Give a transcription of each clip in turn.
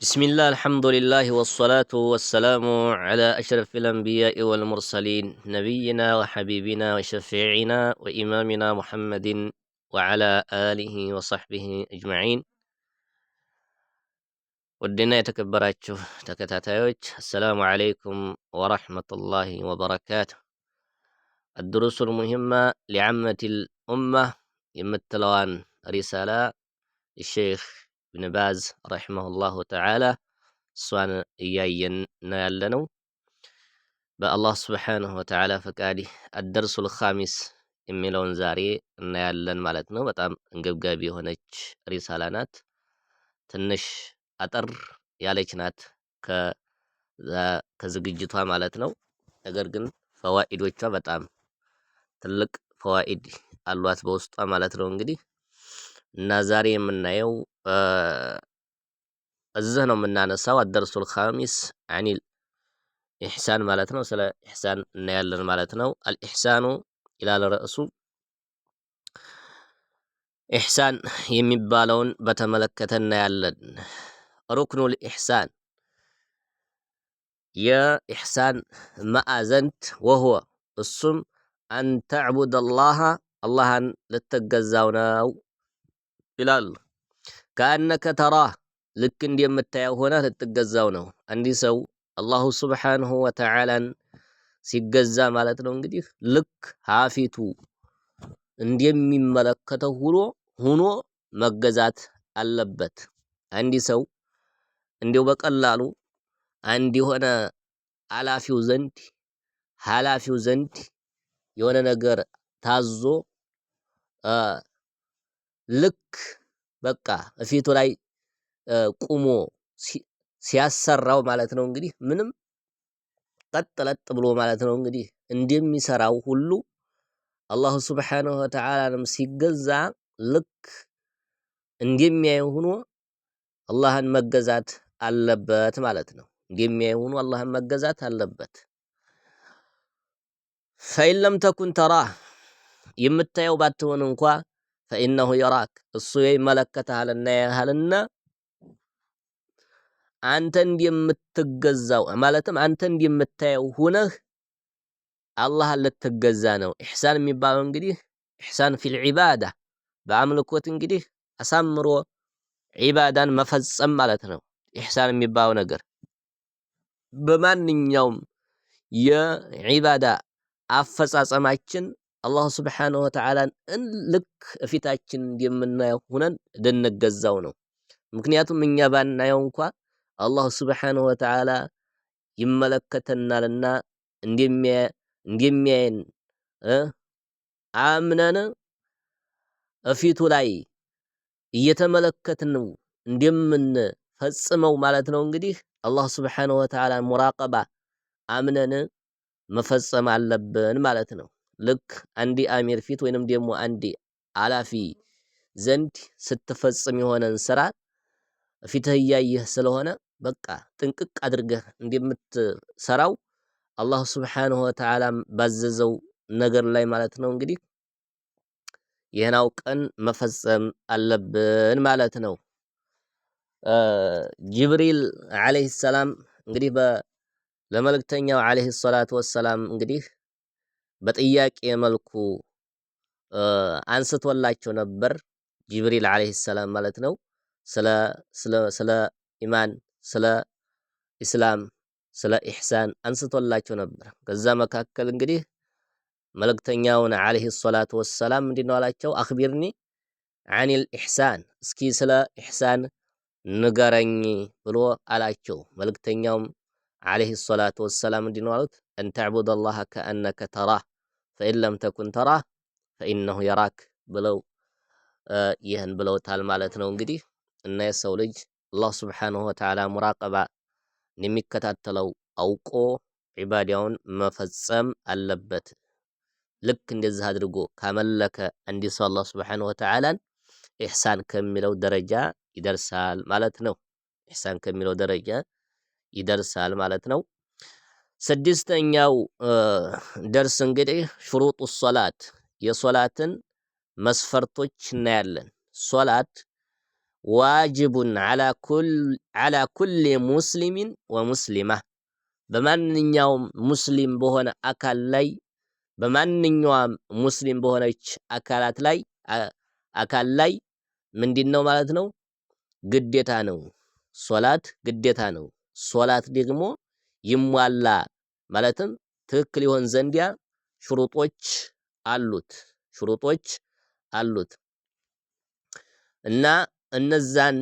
بسم الله الحمد لله والصلاة والسلام على أشرف الأنبياء والمرسلين نبينا وحبيبنا وشفيعنا وإمامنا محمد وعلى آله وصحبه أجمعين. ودنا يتكبراتشو تكتاتايوش السلام عليكم ورحمة الله وبركاته. الدروس المهمة لعامة الأمة يمتلوان رسالة الشيخ ابن باز رحمه الله تعالى እሷን እያየን ነው ያለነው። በአላህ ስብሓንሁ ወተዓላ ፈቃድ አደርሱል ኻሚስ የሚለውን ዛሬ እናያለን ማለት ነው። በጣም እንገብጋቢ የሆነች ሪሳላ ናት። ትንሽ አጠር ያለች ናት ከዝግጅቷ ማለት ነው። ነገር ግን ፈዋኢዶቿ በጣም ትልቅ ፈዋኢድ አሏት በውስጧ ማለት ነው። እንግዲህ እና ዛሬ የምናየው እዚህ ነው የምናነሳው አደርሱል ኻሚስ አኒል ኢሕሳን ማለት ነው። ስለ ኢሕሳን እናያለን ማለት ነው። አልኢሕሳኑ ይላል ርዕሱ። ኢሕሳን የሚባለውን በተመለከተ እናያለን። ሩክኑል ኢሕሳን የኢሕሳን ማዕዘንት ወሁወ እሱም አንተዕቡደላህ አላህን ልትገዛው ነው ይላሉ። ከአነከ ተራህ ልክ እንደምታየው ሆነ ልትገዛው ነው። አንዲህ ሰው አላሁ ስብሓንሁ ወተዓላን ሲገዛ ማለት ነው እንግዲህ ልክ ሀፊቱ እንደሚመለከተው ሁኖ መገዛት አለበት። አንዲህ ሰው እንዲው በቀላሉ አንድ የሆነ ኃላፊው ዘንድ የሆነ ነገር ታዞ ልክ በቃ ፊቱ ላይ ቁሞ ሲያሰራው ማለት ነው እንግዲህ ምንም ቀጥ ብሎ ማለት ነው እንግዲህ እንደሚሰራው ሁሉ አላሁ ስብሓንሁ ወተዓላንም ሲገዛ ልክ እንደሚያየው ሆኖ አላህን መገዛት አለበት ማለት ነው። እንደሚያየው ሆኖ አላህን መገዛት አለበት። ፈኢን ለም ተኩን ተራህ የምታየው ባትሆን እንኳ ፈኢነሁ የራክ እሱ ይመለከትሃልና ያያሃልና አንተ እንደምትገዛው ማለትም አንተ እንደምታየው ሁነህ አላህን ልትገዛ ነው። ኢሕሳን የሚባለው እንግዲህ ኢሕሳን ፊል ዒባዳ በአምልኮት እንግዲህ አሳምሮ ዒባዳን መፈጸም ማለት ነው። ኢሕሳን የሚባለው ነገር በማንኛውም የዒባዳ አፈጻጸማችን አላሁ ስብሓንሁ ወተዓላን ልክ እፊታችን እንደምናየው ሁነን ልንገዛው ነው። ምክንያቱም እኛ ባናየው እንኳ አላሁ ስብሓንሁ ወተዓላ ይመለከተናልና እንደሚያየን አምነን እፊቱ ላይ እየተመለከትን እንደምንፈጽመው ማለት ነው። እንግዲህ አላህ ስብሓንሁ ወተዓላ ሙራቀባ አምነን መፈጸም አለብን ማለት ነው። ልክ አንዲ አሚር ፊት ወይንም ደግሞ አንዲ አላፊ ዘንድ ስትፈጽም የሆነን ስራ ፊትህ እያየህ ስለሆነ በቃ ጥንቅቅ አድርገህ እንደምትሰራው አላህ ስብሓንሁ ወተዓላ ባዘዘው ነገር ላይ ማለት ነው እንግዲህ ይህን አውቀን መፈጸም አለብን ማለት ነው። ጅብሪል ዓለይሂ ሰላም እንግዲህ ለመልእክተኛው ዓለይሂ ሰላቱ ወሰላም እንግዲህ በጥያቄ መልኩ አንስቶላቸው ነበር። ጅብሪል ዓለይሂ ሰላም ማለት ነው ስለ ኢማን፣ ስለ ኢስላም፣ ስለ ኢሕሳን አንስቶላቸው ነበር። ከዛ መካከል እንግዲህ መልእክተኛውን ዓለይሂ ሰላቱ ወሰላም ምንድነው አላቸው? አኽቢርኒ አኒል ኢሕሳን እስኪ ስለ ኢሕሳን ንገረኝ ብሎ አላቸው። መልእክተኛውም ዓለይሂ ሰላቱ ወሰላም ምንድነው አሉት? አንተዕቡደላህ ከአነከ ተራህ ፈኢን ለም ተኩን ተራህ ፈኢነሁ የራክ ብለው ይህን ብለውታል ማለት ነው። እንግዲህ እና የሰው ልጅ አላህ ስብሓንሁ ወተዓላ ሙራቀባ የሚከታተለው አውቆ ዒባዳውን መፈጸም አለበት። ልክ እንደዚህ አድርጎ ካመለከ አንድ ሰው አላህ ስብሓንሁ ወተዓላን ኢሕሳን ከሚለው ደረጃ ይደርሳል ማለት ነው። ኢሕሳን ከሚለው ደረጃ ይደርሳል ማለት ነው። ስድስተኛው ደርስ እንግዲህ ሽሩጡ ሶላት የሶላትን መስፈርቶች እናያለን። ሶላት ዋጅቡን ዐላ ኩሊ ሙስሊሚን ወሙስሊማ በማንኛውም ሙስሊም በሆነ አካል ላይ በማንኛውም ሙስሊም በሆነች አካል ላይ ምንድነው ማለት ነው? ግዴታ ነው። ሶላት ግዴታ ነው። ሶላት ደግሞ ይሟላ ማለትም ትክክል ይሆን ዘንዲያ ሽሩጦች አሉት እና እነዛን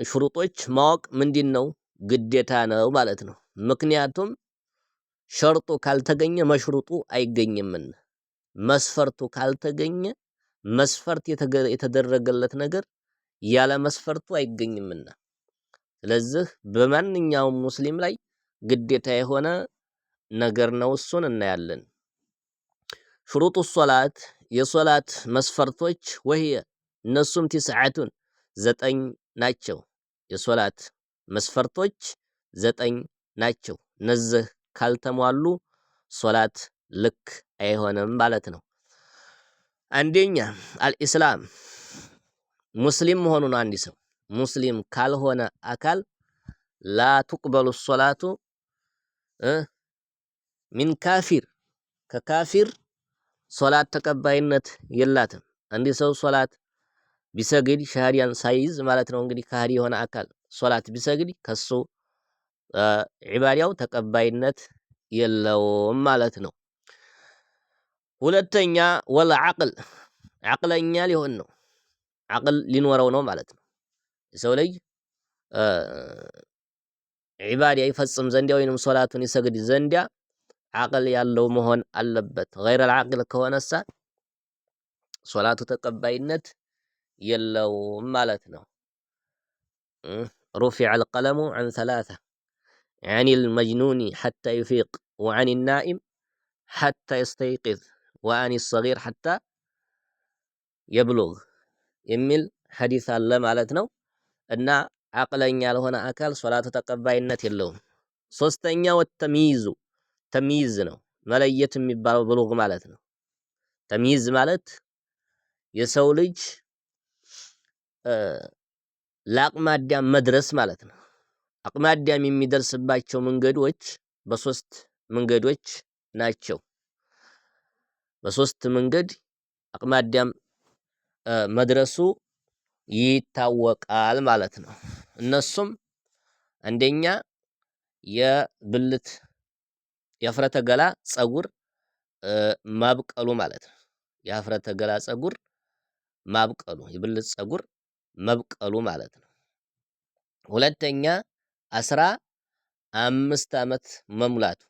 ሽሩጦች ማወቅ ምንድነው ግዴታ ነው ማለት ነው። ምክንያቱም ሸርጡ ካልተገኘ መሽሩጡ አይገኝምና መስፈርቱ ካልተገኘ መስፈርት የተደረገለት ነገር ያለ መስፈርቱ አይገኝምና ስለዚህ በማንኛውም ሙስሊም ላይ ግዴታ የሆነ ነገር ነው። እሱን እናያለን። ሽሩጡ ሶላት የሶላት መስፈርቶች ወህየ እነሱም ቲስዓቱን 9 ናቸው። የሶላት መስፈርቶች 9 ናቸው። እነዚህ ካልተሟሉ ሶላት ልክ አይሆንም ማለት ነው። አንደኛ አልኢስላም ሙስሊም መሆኑን አንድ ሰው ሙስሊም ካልሆነ አካል ላ ቱቅበሉ ሶላቱ ሚን ካፊር ከካፊር ሶላት ተቀባይነት የላትም። አንድ ሰው ሶላት ቢሰግድ ሻሃዳን ሳይዝ ማለት ነው እንግዲህ ካህዲ የሆነ አካል ሶላት ቢሰግድ ከሱ ዒባዳው ተቀባይነት የለውም ማለት ነው። ሁለተኛ ወል ዓቅለኛ ሊሆን ነው። ዓቅል ሊኖረው ነው ማለት ነው። የሰው ልጅ ዒባዳ ይፈጽም ዘንዲያ ወይንም ሶላቱን ይሰግድ ዘንዲያ ዓቅል ያለው መሆን አለበት። ገይረል ዓቅል ከሆነሳ ሶላቱ ተቀባይነት የለውም ማለት ነው። ሩፊዐል ቀለሙ ዐን ሰላሳ ዐኒል መጅኑኒ ሐታ ዩፊቅ ወዐኒን ናኢም ሐታ የስተይቂዝ ወዐኒ ሰጊር ሐታ የብሉግ የሚል ሐዲስ አለ ማለት ነው። እና ዓቅለኛ ያልሆነ አካል ሶላቱ ተቀባይነት የለውም። ሶስተኛ ወተምይዙ ተምይዝ ነው መለየት የሚባለው ብሉግ ማለት ነው። ተምይዝ ማለት የሰው ልጅ ለአቅመ አዳም መድረስ ማለት ነው። አቅመ አዳም የሚደርስባቸው መንገዶች በሶስት መንገዶች ናቸው። በሶስት መንገድ አቅመ አዳም መድረሱ ይታወቃል ማለት ነው። እነሱም አንደኛ የብልት የሀፍረተ ገላ ፀጉር ማብቀሉ ማለት ነው። የሀፍረተ ገላ ፀጉር ማብቀሉ የብልት ፀጉር መብቀሉ ማለት ነው። ሁለተኛ 15 ዓመት መሙላቱ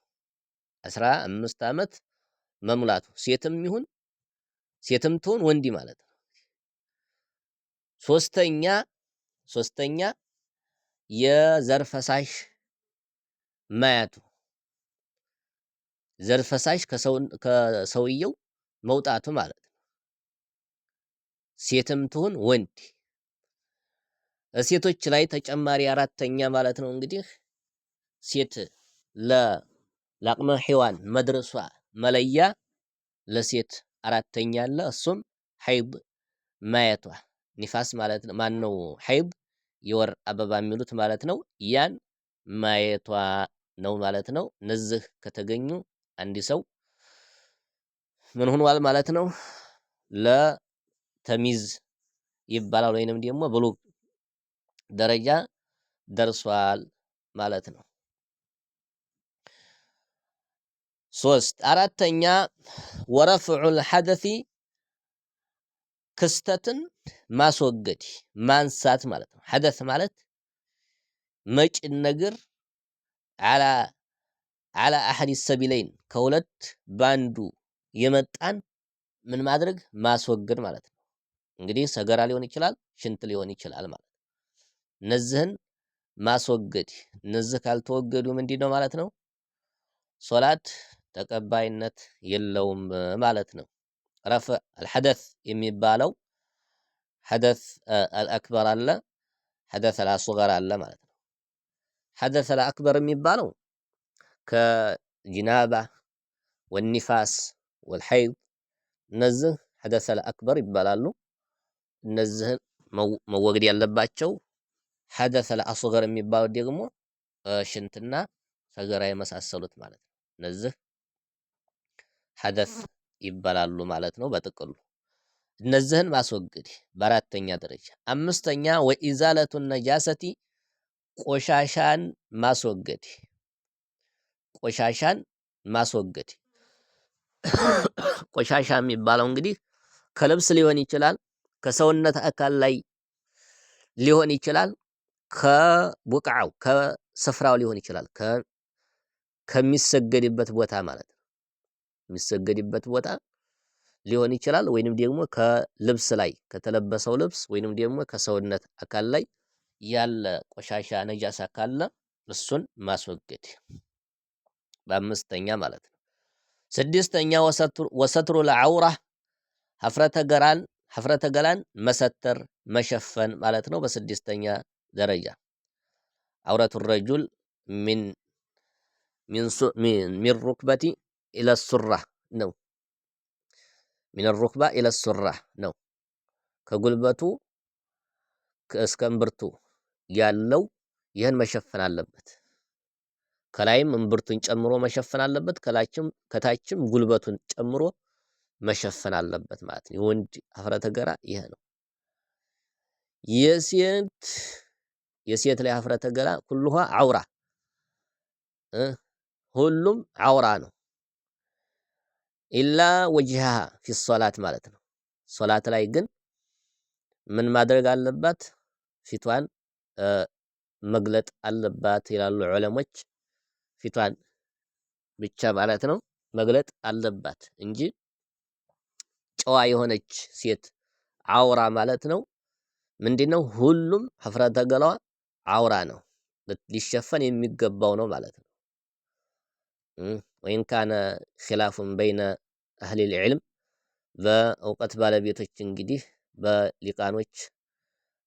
15 ዓመት መሙላቱ ሴትም ትሁን ወንድ ማለት ነው። ሶስተኛ የዘር ፈሳሽ ማየቱ ዘር ፈሳሽ ከሰውየው መውጣቱ ማለት ነው። ሴትም ትሁን ወንድ። ሴቶች ላይ ተጨማሪ አራተኛ ማለት ነው እንግዲህ ሴት ለአቅመ ሔዋን መድረሷ መለያ ለሴት አራተኛ አለ። እሱም ሐይድ ማየቷ ኒፋስ ማለት ነው። ማነው ሐይድ የወር አበባ የሚሉት ማለት ነው። ያን ማየቷ ነው ማለት ነው። እነዚህ ከተገኙ አንድ ሰው ምን ሆኗል ማለት ነው? ለተሚዝ ይባላል ወይንም ደግሞ ብሉግ ደረጃ ደርሷል ማለት ነው። አራተኛ ወረፍዑል ሐደሲ ክስተትን ማስወገድ ማንሳት ማለት ነው። ሐደስ ማለት መጭን ነገር አላ አሐድ ሰቢለይን ከሁለት ባንዱ የመጣን ምን ማድረግ ማስወገድ ማለት ነው። እንግዲህ ሰገራ ሊሆን ይችላል፣ ሽንት ሊሆን ይችላል ማለት ነው። እነዚህን ማስወገድ እነዚህ ካልተወገዱ ምንድነው ማለት ነው? ሶላት ተቀባይነት የለውም ማለት ነው። ረፍዕ አልሐደስ የሚባለው ሐደስ አልአክበር አለ፣ ሐደስ አልአስገር አለ ማለት ነው። ሐደስ አልአክበር የሚባለው ከጂናባ ወኒፋስ ወልሐይድ እነዚህ ሐደስ አልአክበር ይባላሉ። እነዚህን መወገድ ያለባቸው ሐደሰል አስገር የሚባሉት ደግሞ ሽንትና ሰገራ የመሳሰሉት ማለት ነው። እነዚህ ሐደስ ይባላሉ ማለት ነው በጥቅሉ። እነዚህን ማስወገድ በአራተኛ ደረጃ። አምስተኛ ወኢዛለቱ ነጃሰቲ ቆሻሻን ማስወገድ ቆሻሻን ማስወገድ። ቆሻሻ የሚባለው እንግዲህ ከልብስ ሊሆን ይችላል፣ ከሰውነት አካል ላይ ሊሆን ይችላል፣ ከቡቅዓው ከስፍራው ሊሆን ይችላል፣ ከሚሰገድበት ቦታ ማለት ነው። የሚሰገድበት ቦታ ሊሆን ይችላል፣ ወይንም ደግሞ ከልብስ ላይ ከተለበሰው ልብስ ወይንም ደግሞ ከሰውነት አካል ላይ ያለ ቆሻሻ ነጃሳ ካለ እሱን ማስወገድ በአምስተኛ ማለት ነው። ስድስተኛ ወሰትሩ ለዐውራ ሀፍረተ ገላን መሰተር መሸፈን ማለት ነው። በስድስተኛ ደረጃ ዐውረቱ ረጁል ሚን ሩክበቲ ኢለ ሱራ ነው። ሚን ሩክባ ኢለ ሱራ ነው። ከጉልበቱ እስከ እምብርቱ ያለው ይህን መሸፈን አለበት። ከላይም እምብርቱን ጨምሮ መሸፈን አለበት። ከታችም ጉልበቱን ጨምሮ መሸፈን አለበት ማለት ነው። የወንድ ሀፍረተ ገላ ይሄ ነው። የሴት ላይ ሀፍረተ ገላ ኩሉሃ ዐውራ ሁሉም ዐውራ ነው። ኢላ ወጅሃ ፊ ሶላት ማለት ነው። ሶላት ላይ ግን ምን ማድረግ አለባት? ፊቷን መግለጥ አለባት ይላሉ ዑለሞች። ፊቷን ብቻ ማለት ነው መግለጥ አለባት እንጂ ጨዋ የሆነች ሴት ዐውራ ማለት ነው ምንድነው? ሁሉም ሀፍረተ ገላዋ ዐውራ ነው፣ ሊሸፈን የሚገባው ነው ማለት ነው። ወይን ካነ ኺላፉን በይነ አህሊል ዒልም በእውቀት ባለቤቶች እንግዲህ በሊቃኖች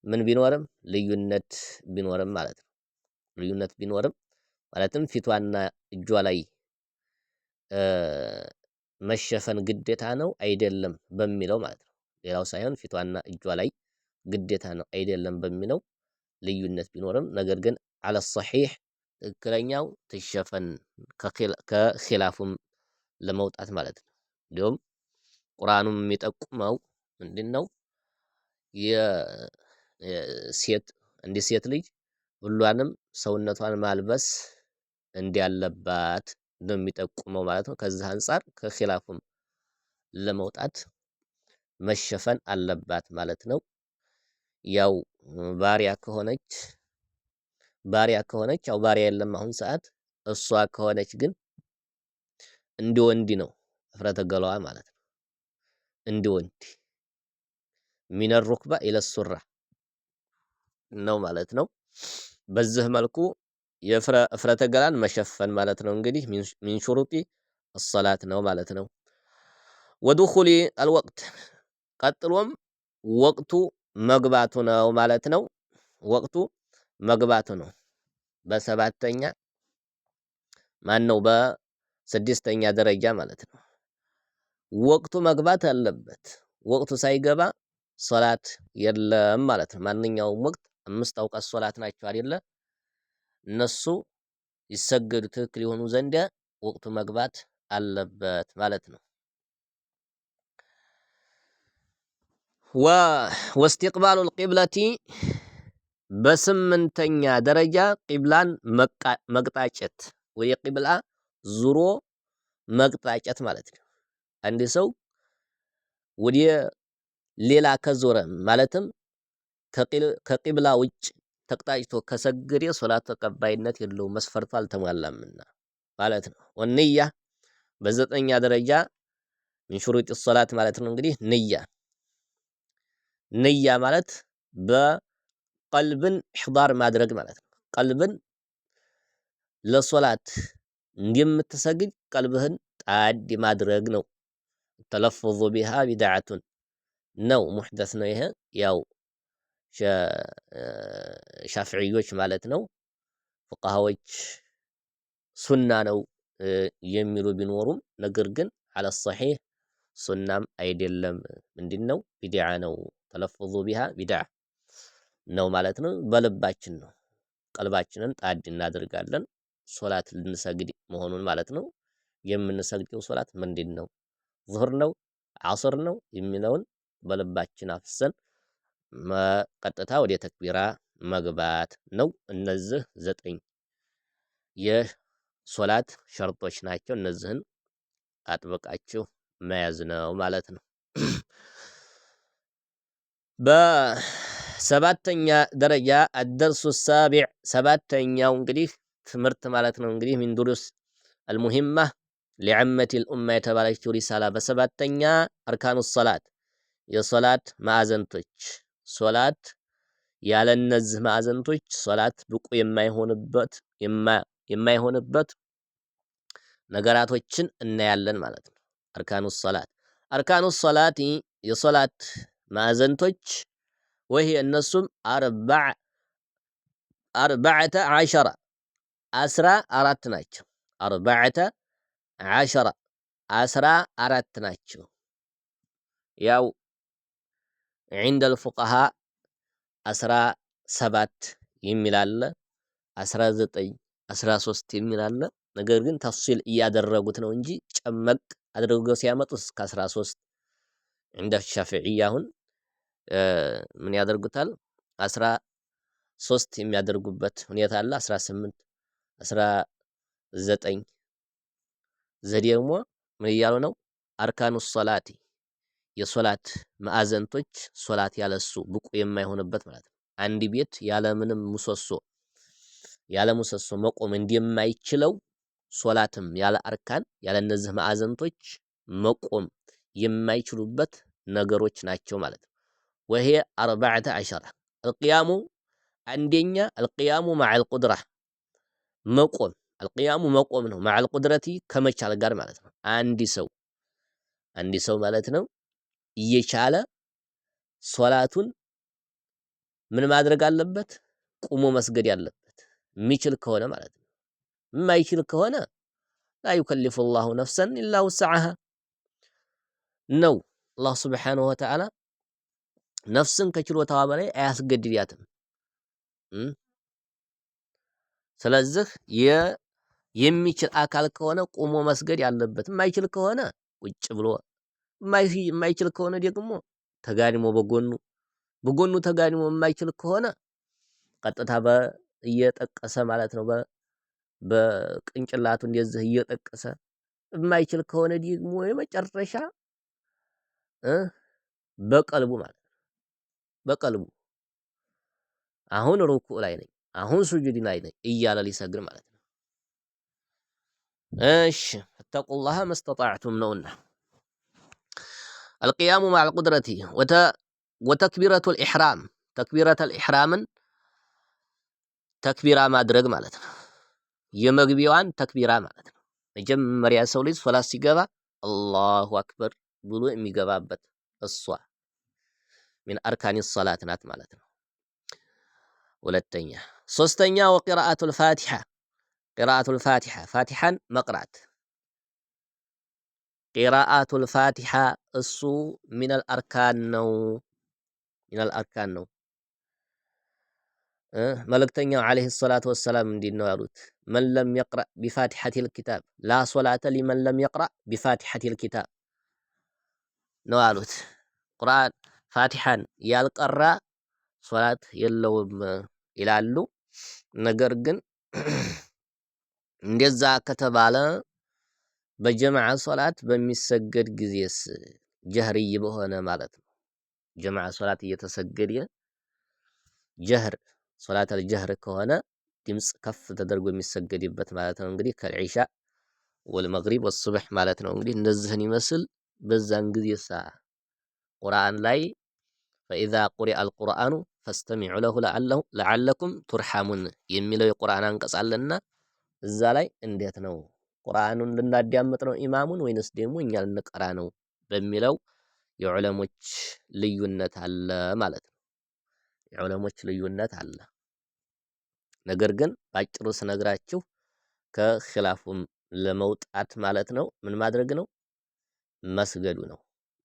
ምን ቢኖርም ልዩነት ቢኖርም ማለት ነው። ልዩነት ቢኖርም ማለትም ፊቷና እጇ ላይ መሸፈን ግዴታ ነው አይደለም በሚለው ማለት ነው። ሌላው ሳይሆን ፊቷና እጇ ላይ ግዴታ ነው አይደለም በሚለው ልዩነት ቢኖርም ነገር ግን አለ ሰሒሕ ትክክለኛው ትሸፈን ከኺላፉም ለመውጣት ማለት ነው። እንዲሁም ቁርአኑም የሚጠቁመው ምንድነው? እንዲህ ሴት ልጅ ሁሏንም ሰውነቷን ማልበስ እንዲያለባት ነው የሚጠቁመው ማለት ነው። ከዚህ አንፃር ከኺላፉም ለመውጣት መሸፈን አለባት ማለት ነው። ያው ባሪያ ከሆነች ያው ባሪያ የለም አሁን ሰዓት። እሷ ከሆነች ግን እንደ ወንድ ነው ሀፍረተ ገላዋ ማለት ነው። እንደ ወንድ ሚነ ሩክባ ኢለ ሱራ ነው ማለት ነው። በዚህ መልኩ የእፍረተ ገላን መሸፈን ማለት ነው እንግዲህ ሚን ሹሩጢ አሰላት ነው ማለት ነው። ወዱኹሊ አልወቅት ቀጥሎም ወቅቱ መግባቱ ነው ማለት ነው። ወቅቱ መግባቱ ነው። በሰባተኛ በስድስተኛ ደረጃ ማለት ነው። ወቅቱ መግባት አለበት። ወቅቱ ሳይገባ ሶላት የለም ማለት ነው። ማንኛውም ወቅት 5 አውቃት ሶላት ናቸው አይደለ? እነሱ ይሰገዱ ትክክል የሆኑ ዘንድ ወቅቱ መግባት አለበት ማለት ነው። ወስቲቅባሉል ቂብለቲ በስምንተኛ ደረጃ ቂብላን መቅጣጨት ወይ ቂብላ ዙሮ መቅጣጨት ማለት ነው። አንድ ሰው ወደ ሌላ ከዞረ ማለትም ከቂብላ ውጭ ተቅጣጭቶ ከሰገደ ሶላት ተቀባይነት የለውም፣ መስፈርቱ አልተሟላምና ማለት ነው። ወንያ በዘጠኛ ደረጃ ሚን ሹሩጢ ሶላት ማለት ነው እንግዲህ ንያ ማለት በቀልብን ኢሕዳር ማድረግ ማለት ነው። ቀልብን ለሶላት እንደምትሰግድ ቀልብህን ጣድ ማድረግ ነው። ተለፉዙ ቢሃ ቢድዓቱን ነው፣ ሙሕደስ ነው። ይሄ ያው ሻፍዕዮች ማለት ነው ፉቃሃዎች ሱና ነው የሚሉ ቢኖሩም ነገር ግን አለ ሰሒሕ ሱናም አይደለም፣ ምንድነው ቢድዓ ነው። ተለፉዙ ቢሃ ቢድዓ ነው ማለት ነው። በልባችን ነው። ቀልባችንን ጣድ እናደርጋለን ሶላት ልንሰግድ መሆኑን ማለት ነው። የምንሰግደው ሶላት ምንድን ነው? ዙህር ነው? ዐስር ነው? የሚለውን በልባችን አፍሰን ቀጥታ ወደ ተክቢራ መግባት ነው። እነዚህ 9 የሶላት ሸርጦች ናቸው። እነዚህን አጥብቃችሁ መያዝ ነው ማለት ነው። በሰባተኛ ደረጃ አደርሱ ሳቢዕ ሰባተኛው እንግዲህ ትምህርት ማለት ነው። እንግዲህ ሚን ዱሩስ አልሙሂማ ሊዐመቲል ኡማ የተባለችው ሪሳላ በሰባተኛ አርካኑ ሶላት የሶላት ማዕዘንቶች ሶላት ያለ እነዚህ ማዕዘንቶች ሶላት ብቁ የማይሆንበት ነገራቶችን እናያለን ማለት ነው። አርካኑ ሶላት የሶላት ማዕዘንቶች ወይ እነሱም 14 ናቸው። 14 ናቸው። ያው ዒንደል ፉቀሃ 17 የሚል አለ፣ 19 13 የሚል አለ። ነገር ግን ተፍሲል እያደረጉት ነው እንጂ ጨመቅ አድርገው ሲያመጡት እስከ 13 እንደ ሻፊዒያ አሁን ምን ያደርጉታል? 13 የሚያደርጉበት ሁኔታ አለ። 18 19 ዘዴ ደግሞ ምን እያሉ ነው? አርካኑ ሶላቲ የሶላት ማዕዘንቶች ሶላት ያለሱ ብቁ የማይሆንበት ማለት ነው። አንድ ቤት ያለምንም ያለ ምሰሶ መቆም እንደማይችለው ሶላትም ያለ አርካን ያለ እነዚህ ማዕዘንቶች መቆም የማይችሉበት ነገሮች ናቸው ማለት ነው። ወሄ 14 አልቂያሙ አንደኛ አልቂያሙ መዐል ቁድራ መቆም አልቂያሙ መቆም ነው። መዐል ቁድረቲ ከመቻል ጋር ማለት ነው። አንድ ሰው ማለት ነው እየቻለ ሶላቱን ምን ማድረግ አለበት? ቁሞ መስገድ ያለበት የሚችል ከሆነ ማለት ነው። የማይችል ከሆነ ላ ዩከሊፉ ላሁ ነፍሰን ኢላ ውስዐሃ ነው። አላህ ሱብሓነሁ ወተዓላ ነፍስን ከችሎታዋ በላይ አያስገድዳትም። ስለዚህ የሚችል አካል ከሆነ ቁሞ መስገድ ያለበት፣ የማይችል ከሆነ ቁጭ ብሎ፣ የማይችል ከሆነ ደግሞ ተጋድሞ በጎኑ ተጋድሞ የማይችል ከሆነ ቀጥታ እየጠቀሰ ማለት ነው። በቅንጭላቱ እንደዚህ እየጠቀሰ የማይችል ከሆነ ደግሞ የመጨረሻ በቀልቡ ማለት ነው። በቀልቡ አሁን ሩኩዕ ላይ ነኝ፣ አሁን ሱጁድ ላይ ነኝ እያለ ሊሰግድ ማለት ነው። እሺ ፈተቁላህ መስተጣዕቱም ነውና አልቂያሙ መዐል ቁድረቲ ወተክቢረቱል ኢሕራም ተክቢረተል ኢሕራምን ተክቢራ ማድረግ ማለት ነው። የመግቢያዋን ተክቢራ ማለት ነው። መጀመሪያ ሰው ልጅ ሶላት ሲገባ አላሁ አክበር ብሎ የሚገባበት እሷ ሚን አርካኒ ሶላት ናት ማለት ነው። ሁለተኛ ሶስተኛ ወቂራአቱል ፋቲሓ ቂራአቱል ፋቲሓ ፋቲሓን መቅራት ቂራአቱል ፋቲሓ እሱ ሚነል አርካን ነው። መልእክተኛው ዓለይሂ ሰላቱ ወሰላም እንዲህ ነው ያሉት፣ መን ለም የቅረእ ቢፋቲሐቲል ኪታብ ላ ሶላተ ሊመን ለም የቅረእ ቢፋቲሐቲል ኪታብ ነው ያሉት። ቁርአን ፋቲሐን ያልቀራ ሶላት የለውም ይላሉ። ነገር ግን እንደዛ ከተባለ በጀማዓ ሶላት በሚሰገድ ጊዜስ ጀህርይ በሆነ ማለት ነው። ጀማዓ ሶላት እየተሰገደ ጀህር ሶላተል ጀህር ከሆነ ድምፅ ከፍ ተደርጎ የሚሰገድበት ማለት ነው። እንግዲህ ከልዒሻ ወልመግሪብ ወሱብሕ ማለት ነው። እንግዲህ እነዚህን ይመስል በዛን ጊዜ ቁርአን ላይ ፈኢዛ ቁሪአል ቁርአኑ ፈስተሚዑ ለሁ ለዓለኩም ቱርሐሙን የሚለው የቁርአን አንቀጽ አለና እዛ ላይ እንዴት ነው ቁርአኑን ልናዳምጥ ነው ኢማሙን ወይንስ ደግሞ እኛ ልንቀራ ነው በሚለው የዑለሞች ልዩነት አለ ማለት ነው። የዑለሞች ልዩነት አለ። ነገር ግን ባጭሩ ስነግራችሁ ከኺላፉም ለመውጣት ማለት ነው ምን ማድረግ ነው?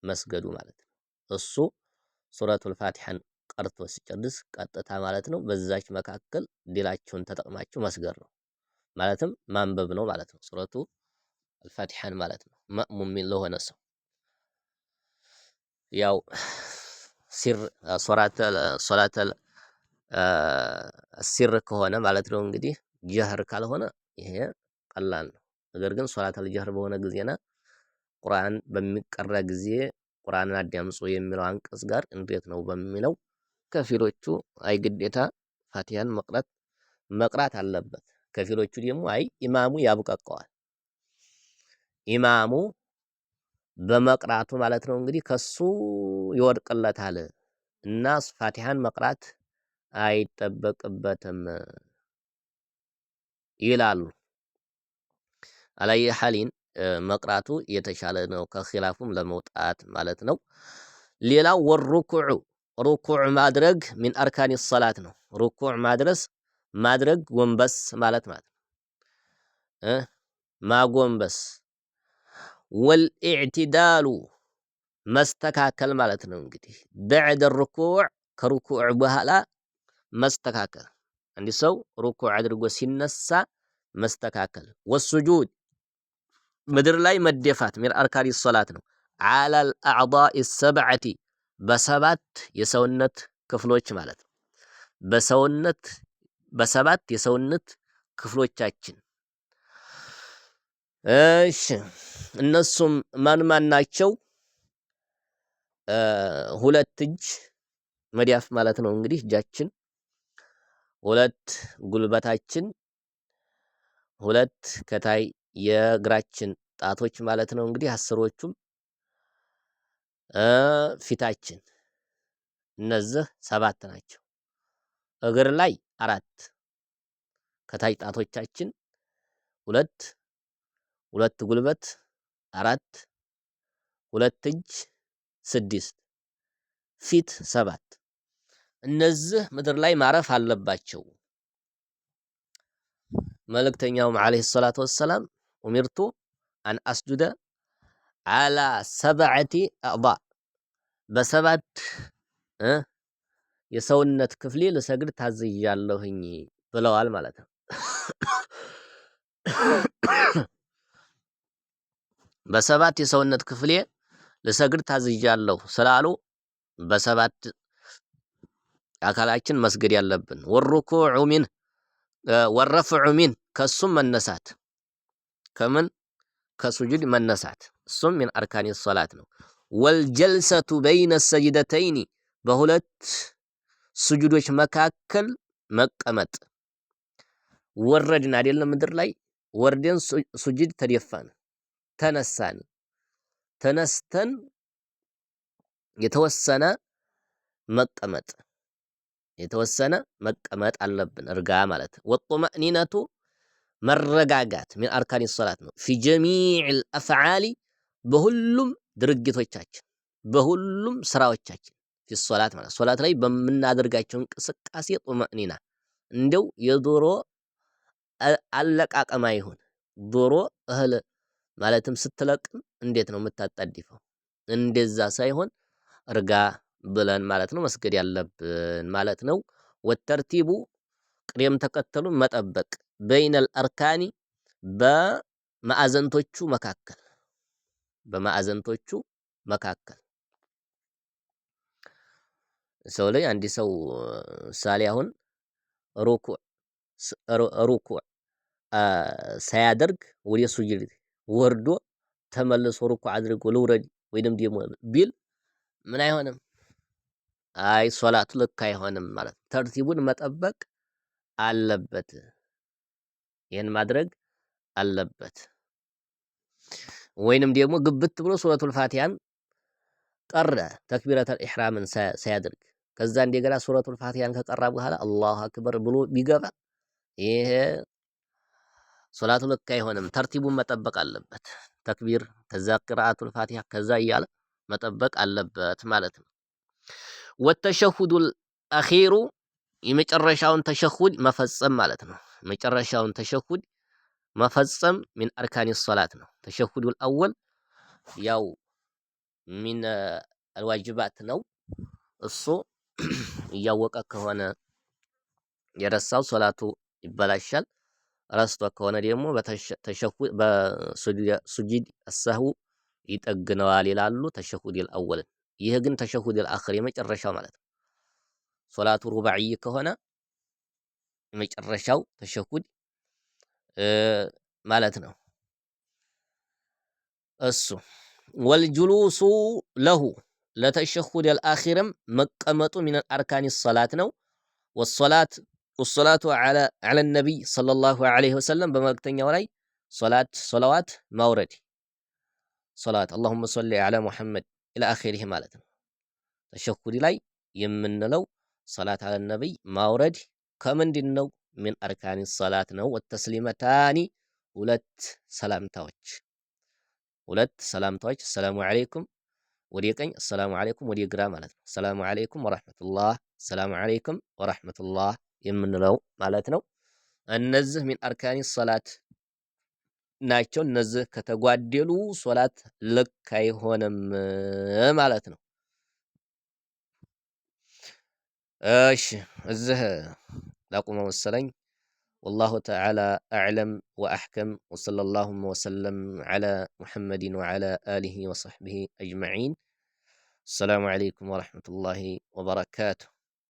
መስገዱ ማለት ነው። እሱ ሱረቱል ፋቲሐን ቀርቶ ሲጨርስ ቀጥታ ማለት ነው በዛች መካከል ዲላችሁን ተጠቅማችሁ መስገር ነው። ማለትም ማንበብ ነው ማለት ነው። ሱረቱ አልፋቲሐን ማለት ነው። መእሙም ለሆነ ሰው ያው ሲር ሶላተል ሲር ከሆነ ማለት ነው እንግዲህ ጀህር ካልሆነ ይሄ ቀላል ነው። ነገር ግን ሶላተል ጀህር በሆነ ጊዜና ቁርአን በሚቀራ ጊዜ ቁርአንን አዳምጹ የሚለው አንቀጽ ጋር እንዴት ነው በሚለው ከፊሎቹ አይ ግዴታ ፋቲሃን መቅራት አለበት። ከፊሎቹ ደግሞ አይ ኢማሙ ያብቃቀዋል። ኢማሙ በመቅራቱ ማለት ነው እንግዲህ ከሱ ይወድቅለታል እና ፋቲሃን መቅራት አይጠበቅበትም ይላሉ። አለየ ሐሊን መቅራቱ የተሻለ ነው ከኺላፉም ለመውጣት ማለት ነው። ሌላው ወሩኩዑ ሩኩዕ ማድረግ ሚን አርካኒ ሰላት ነው። ሩኩዕ ማድረግ ጎንበስ ማለት ነው። ማጎንበስ ወልኢዕቲዳሉ መስተካከል ማለት ነው። እንግዲህ በዕደ ሩኩዕ ከሩኩዕ በኋላ መስተካከል አንድ ሰው ሩኩዕ አድርጎ ሲነሳ መስተካከል። ወሱጁድ ምድር ላይ መደፋት ሚን አርካኒ ሶላት ነው። አለል አዕዳኢ ሰብዐቲ በሰባት የሰውነት ክፍሎች ማለት ነው። በሰባት የሰውነት ክፍሎቻችን እሺ እነሱም ማን ማን ናቸው? ሁለት እጅ መዳፍ ማለት ነው እንግዲህ እጃችን፣ ሁለት ጉልበታችን፣ ሁለት ከታይ የእግራችን ጣቶች ማለት ነው እንግዲህ አስሮቹም፣ ፊታችን እነዚህ ሰባት ናቸው። እግር ላይ አራት ከታይ ጣቶቻችን ሁለት ሁለት ጉልበት አራት ሁለት እጅ ስድስት ፊት ሰባት እነዚህ ምድር ላይ ማረፍ አለባቸው። መልእክተኛውም ዓለይሂ ሰላቱ ወሰላም ኡሚርቱ አን አስጁደ አላ ሰብዐቲ አዕዳ በሰባት የሰውነት ክፍሌ ልሰግድ ታዝዣለሁኝ ብለዋል ማለት ነው። በሰባት የሰውነት ክፍሌ ልሰግድ ታዝዣለሁ ስላሉ በሰባት አካላችን መስገድ ያለብን። ወሩኩዑ ሚን ወረፍዑ ሚን ከሱም መነሳት ከምን ከሱጁድ መነሳት እሱም ሚን አርካኒ ሶላት ነው። ወልጀልሰቱ በይነ ሰጅደተይኒ በሁለት ስጁዶች መካከል መቀመጥ። ወረድን አይደለም ምድር ላይ ወርደን ሱጁድ ተደፋን፣ ተነስተን የተወሰነ መቀመጥ አለብን። እርጋ ማለት ወጡመእኒነቱ መረጋጋት ሚን አርካኒ ሶላት ነው። ፊ ጀሚዕል አፍዓሊ በሁሉም ድርጊቶቻችን በሁሉም ስራዎቻችን ፊ ሶላት ማለት ሶላት ላይ በምናደርጋቸው እንቅስቃሴ ጡመእኒና እንደው የዶሮ አለቃቀማ ይሁን ዶሮ እህል ማለትም ስትለቅም እንዴት ነው የምታጣድፈው? እንደዛ ሳይሆን እርጋ ብለን ማለት ነው መስገድ ያለብን ማለት ነው። ወተርቲቡ ቅደም ተከተሉን መጠበቅ በይነል አርካኒ በማዕዘንቶቹ መካከል ሰው ላይ አንድ ሰው ምሳሌ አሁን ሩኩዕ ሳያደርግ ወደ ሱጁድ ወርዶ ተመልሶ ሩኩዕ አድርጎ ልውረድ ወይንም ደግሞ ቢል ምን አይሆንም? አይ ሶላቱ ልክ አይሆንም ማለት ነው። ተርቲቡን መጠበቅ አለበት። ይህን ማድረግ አለበት። ወይንም ደግሞ ግብት ብሎ ሱረቱል ፋቲሃን ቀረ ተክቢረተል ኢሕራምን ሳያደርግ ከዛ እንደገና ሱረቱል ፋቲሃን ከቀራ በኋላ አላሁ አክበር ብሎ ቢገባ ይሄ ሶላቱ ልክ አይሆንም። ተርቲቡን መጠበቅ አለበት። ተክቢር ከዛ ቅራአቱል ፋቲሃ ከዛ እያለ መጠበቅ አለበት ማለት ነው። ወተሸሁዱል አኺሩ የመጨረሻውን ተሸሁድ መፈጸም ማለት ነው። መጨረሻውን ተሸሁድ መፈጸም ሚን አርካኒ ሶላት ነው። ተሸሁዱል አወል ያው ሚን አልዋጅባት ነው እሱ እያወቀ ከሆነ የረሳው ሶላቱ ይበላሻል። ረስቶ ከሆነ ደግሞ በሱጁድ አሰህው ይጠግነዋል ይላሉ። ተሸሁዲል አወልን። ይህ ግን ተሸሁዲል አኽር የመጨረሻው ማለት ነው። ሶላቱ ሩባዕይ ከሆነ የመጨረሻው ተሸሁድ ማለት ነው። እሱ ወልጁሉሱ ለሁ ለተሸሁዲል አኺርም መቀመጡ ሚነል አርካኒ ሰላት ነው። ወሰላቱ ዐለ ነቢይ ሰለላሁ ዐለይሂ ወሰለም በመልእክተኛው ላይ ሰለዋት ማውረድ ሰላት አላሁመ ሰሊ ዐላ ሙሐመድ ኢላ አኺሪህ ማለት ነው። ተሸሁድ ላይ የምንለው ሰላት አለ ነቢይ ማውረድ ከምንድን ነው? ሚን አርካኒ ሰላት ነው። ወተስሊመታኒ ሁለት ሰላምታዎች አሰላሙ ዐለይኩም ወደ ቀኝ፣ አሰላሙ ዐለይኩም ወደ ግራ ማለት ነው። አሰላሙ ዐለይኩም ወራህመቱላህ፣ አሰላሙ ዐለይኩም ወራህመቱላህ የምንለው ማለት ነው። እነዚህ ሚን አርካኒ ሰላት ናቸው። እነዚህ ከተጓደሉ ሶላት ልክ አይሆንም ማለት ነው። እሺ እዚህ ላቁመው መሰለኝ። ወላሁ ተዓላ አዕለም ወአሕከም ወሰለላሁ ወሰለም ዐላ ሙሐመድን ወዐላ አሊሂ ወሰሕቢሂ አጅመዒን። አሰላሙ ዐለይኩም ወረሕመቱላሂ ወበረካቱሁ።